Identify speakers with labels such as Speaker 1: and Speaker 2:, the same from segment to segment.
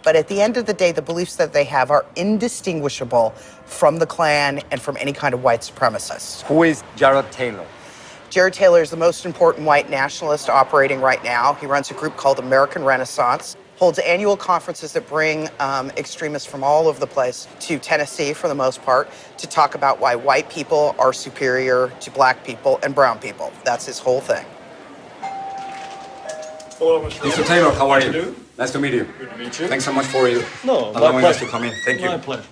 Speaker 1: But at the end of the day, the beliefs that they have are indistinguishable from the Klan and from any kind of white supremacist.
Speaker 2: Who is Jared Taylor?
Speaker 1: Jared Taylor is the most important white nationalist operating right now. He runs a group called American Renaissance, holds annual conferences that bring extremists from all over the place to Tennessee, for the most part, to talk about why white people are superior to black people and brown people. That's his whole thing.
Speaker 3: Hello, Mr.
Speaker 2: Taylor, how are you? Nice to meet you.
Speaker 3: Good to meet you.
Speaker 2: Thanks so much for allowing us to come in. Thank you.
Speaker 3: My pleasure.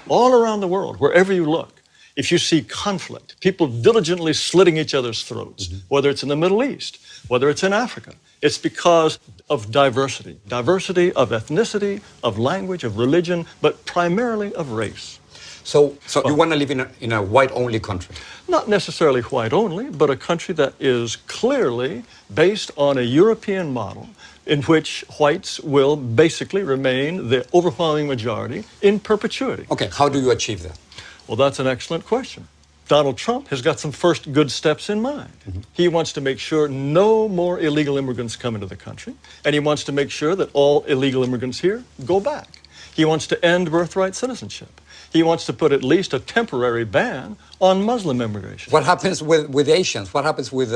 Speaker 3: All around the world, wherever you look, if you see conflict, people diligently slitting each other's throats, whether it's in the Middle East, whether it's in Africa, it's because of diversity. Diversity of ethnicity, of language, of religion, but primarily of race.
Speaker 2: So you want to live in a white-only country?
Speaker 3: Not necessarily white-only, but a country that is clearly based on a European model in which whites will basically remain the overwhelming majority in perpetuity.
Speaker 2: Okay, how do you achieve that?
Speaker 3: Well, that's an excellent question. Donald Trump has got some first good steps in mind. He wants to make sure no more illegal immigrants come into the country, and he wants to make sure that all illegal immigrants here go back. He wants to end birthright citizenship. He wants to put at least a temporary ban on Muslim immigration.
Speaker 2: What happens with Asians? What happens with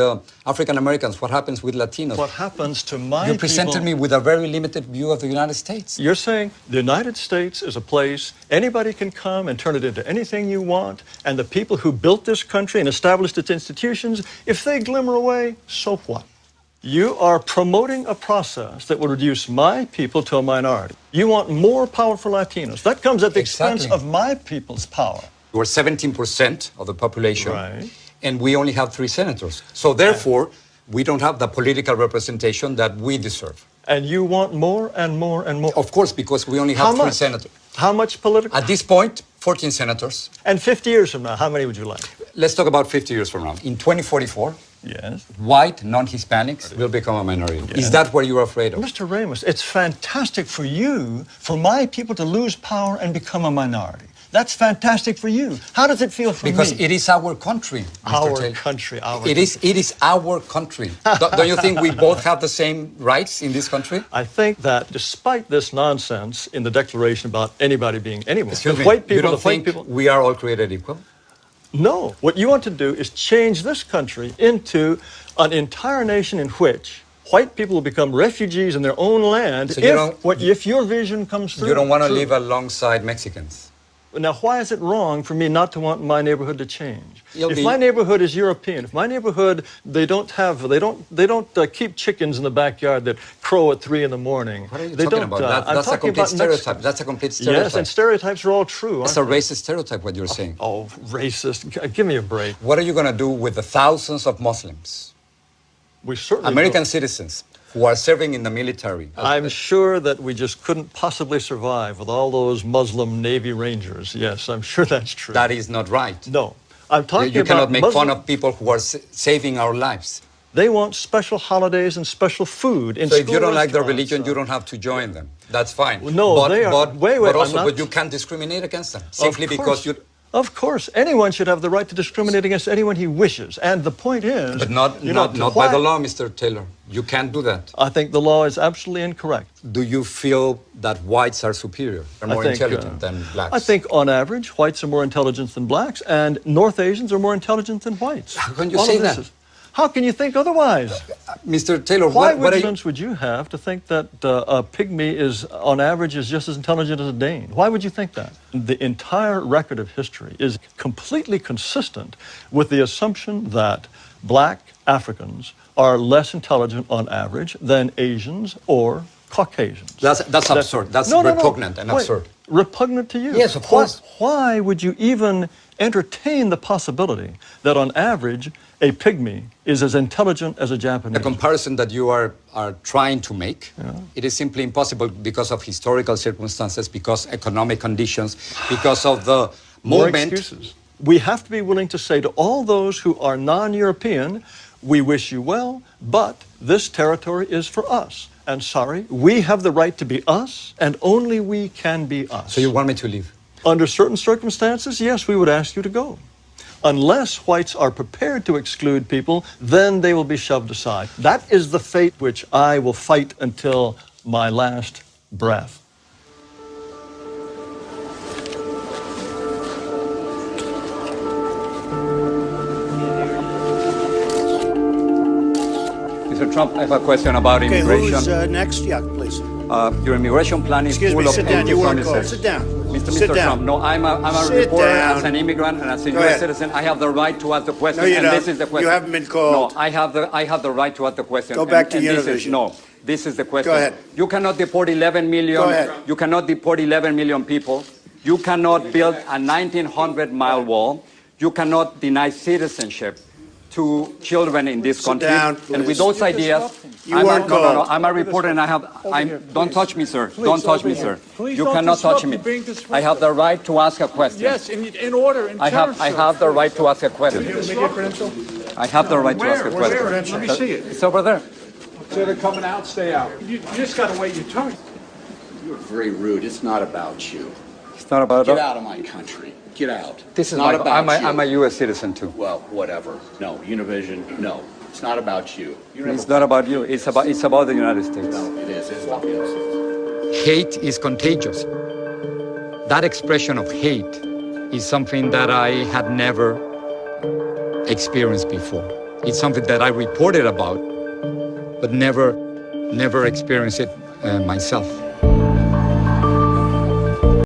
Speaker 2: African Americans? What happens with Latinos?
Speaker 3: What happens to my people?
Speaker 2: You presented me with a very limited view of the United States.
Speaker 3: You're saying the United States is a place anybody can come and turn it into anything you want, and the people who built this country and established its institutions, if they glimmer away, so what? You are promoting a process that will reduce my people to a minority. You want more power for Latinos. That comes at the expense of my people's power.
Speaker 2: We're 17% of the population,
Speaker 3: right,
Speaker 2: and we only have 3 senators. So therefore, we don't have the political representation that we deserve.
Speaker 3: And you want more and more and more?
Speaker 2: Of course, because we only have 3 senators.
Speaker 3: How much political?
Speaker 2: At this point, 14 senators.
Speaker 3: And 50 years from now, how many would you like?
Speaker 2: Let's talk about 50 years from now. In 2044,
Speaker 3: yes,
Speaker 2: white non-Hispanics will become a minority.
Speaker 3: Yes.
Speaker 2: Is that what you're afraid of?
Speaker 3: Mr. Ramos, it's fantastic for you, for my people to lose power and become a minority. That's fantastic for you. How does it feel for me?
Speaker 2: Because it is our country, Mr. Taylor.
Speaker 3: Country, our
Speaker 2: It is our country. Don't you think we both have the same rights in this country?
Speaker 3: I think that despite this nonsense in the Declaration about anybody being anyone,
Speaker 2: Excuse me,
Speaker 3: white people,
Speaker 2: you don't think we are all created equal?
Speaker 3: No. What you want to do is change this country into an entire nation in which white people will become refugees in their own land
Speaker 2: So
Speaker 3: if your vision comes through.
Speaker 2: You don't want to live alongside Mexicans?
Speaker 3: Now, why is it wrong for me not to want my neighborhood to change? If my neighborhood is European, if my neighborhood, they don't keep chickens in the backyard that crow at 3 in the morning.
Speaker 2: What are you talking about? That's a complete stereotype. That's a complete stereotype.
Speaker 3: Yes, and stereotypes are all true.
Speaker 2: It's a racist stereotype, what you're saying.
Speaker 3: Oh, racist. Give me a break.
Speaker 2: What are you going to do with the thousands of Muslims?
Speaker 3: We certainly
Speaker 2: American citizens who are serving in the military.
Speaker 3: I'm sure that we just couldn't possibly survive with all those Muslim Navy Rangers. Yes, I'm sure that's true.
Speaker 2: That is not right.
Speaker 3: No. I'm talking about
Speaker 2: You cannot make fun of people who are saving our lives.
Speaker 3: They want special holidays and special food in
Speaker 2: So
Speaker 3: school
Speaker 2: if you don't like their
Speaker 3: restaurants,
Speaker 2: religion, you don't have to join them. That's fine.
Speaker 3: No, they are.
Speaker 2: But you can't discriminate against them simply because you.
Speaker 3: Of course, anyone should have the right to discriminate against anyone he wishes. And the point is...
Speaker 2: But not by the law, Mr. Taylor. You can't do that.
Speaker 3: I think the law is absolutely incorrect.
Speaker 2: Do you feel that whites are superior, are more intelligent than blacks?
Speaker 3: I think, on average, whites are more intelligent than blacks, and North Asians are more intelligent than whites.
Speaker 2: How can you say that?
Speaker 3: How can you think otherwise?
Speaker 2: Mr. Taylor,
Speaker 3: what evidence would you have to think that a pygmy is, on average, is just as intelligent as a Dane? Why would you think that? The entire record of history is completely consistent with the assumption that black Africans are less intelligent on average than Asians or Caucasians.
Speaker 2: That's absurd. That's repugnant and absurd.
Speaker 3: Repugnant to you?
Speaker 2: Yes, of course.
Speaker 3: Why would you even entertain the possibility that on average a pygmy is as intelligent as a Japanese?
Speaker 2: The comparison that you are trying to make, it is simply impossible because of historical circumstances, because economic conditions, because of the movement.
Speaker 3: More excuses. We have to be willing to say to all those who are non-European, we wish you well, but this territory is for us. And sorry, we have the right to be us, and only we can be us.
Speaker 2: So you want me to leave?
Speaker 3: Under certain circumstances, yes, we would ask you to go. Unless whites are prepared to exclude people, then they will be shoved aside. That is the fate which I will fight until my last breath.
Speaker 2: Trump, I have a question about immigration.
Speaker 4: Who's next? Yeah, please.
Speaker 2: Your immigration plan is
Speaker 4: Excuse
Speaker 2: full
Speaker 4: me,
Speaker 2: of
Speaker 4: sit down. You weren't called.
Speaker 2: anti-promises.
Speaker 4: Sit down.
Speaker 2: Mr.
Speaker 4: Down.
Speaker 2: Trump, no, I'm a
Speaker 4: Sit
Speaker 2: reporter
Speaker 4: down.
Speaker 2: as an immigrant and as a
Speaker 4: Go
Speaker 2: U.S.
Speaker 4: ahead.
Speaker 2: citizen. I have the right to ask the question,
Speaker 4: No, you
Speaker 2: and
Speaker 4: don't.
Speaker 2: this is the question.
Speaker 4: You haven't been called.
Speaker 2: No, I have the right to ask the question.
Speaker 4: Go back to
Speaker 2: and
Speaker 4: Univision.
Speaker 2: This is the question.
Speaker 4: Go ahead.
Speaker 2: You cannot deport 11 million.
Speaker 4: Go ahead.
Speaker 2: You cannot deport 11 million people. You cannot build a 1,900-mile wall. You cannot deny citizenship to children in this country.
Speaker 4: Down,
Speaker 2: and with those ideas, I'm a reporter and don't touch me, sir. Don't touch me, sir. You cannot touch me. I have the right to ask a question.
Speaker 5: Yes, in order.
Speaker 2: I have the right to ask a question. I have the right to ask a question.
Speaker 5: Let me see it.
Speaker 2: It's over there.
Speaker 5: Instead of coming out, stay out. You just got to wait your turn.
Speaker 6: You're very rude. It's not about you.
Speaker 2: It's not about
Speaker 6: Get out of my country. Get out.
Speaker 2: This is
Speaker 6: not about you.
Speaker 2: I'm a U.S. citizen too.
Speaker 6: Well, whatever. No, Univision. No, it's not about you.
Speaker 2: It's not about you. It's about the United States.
Speaker 6: No, it is. It's about us.
Speaker 2: Hate is contagious. That expression of hate is something that I had never experienced before. It's something that I reported about, but never experienced it myself.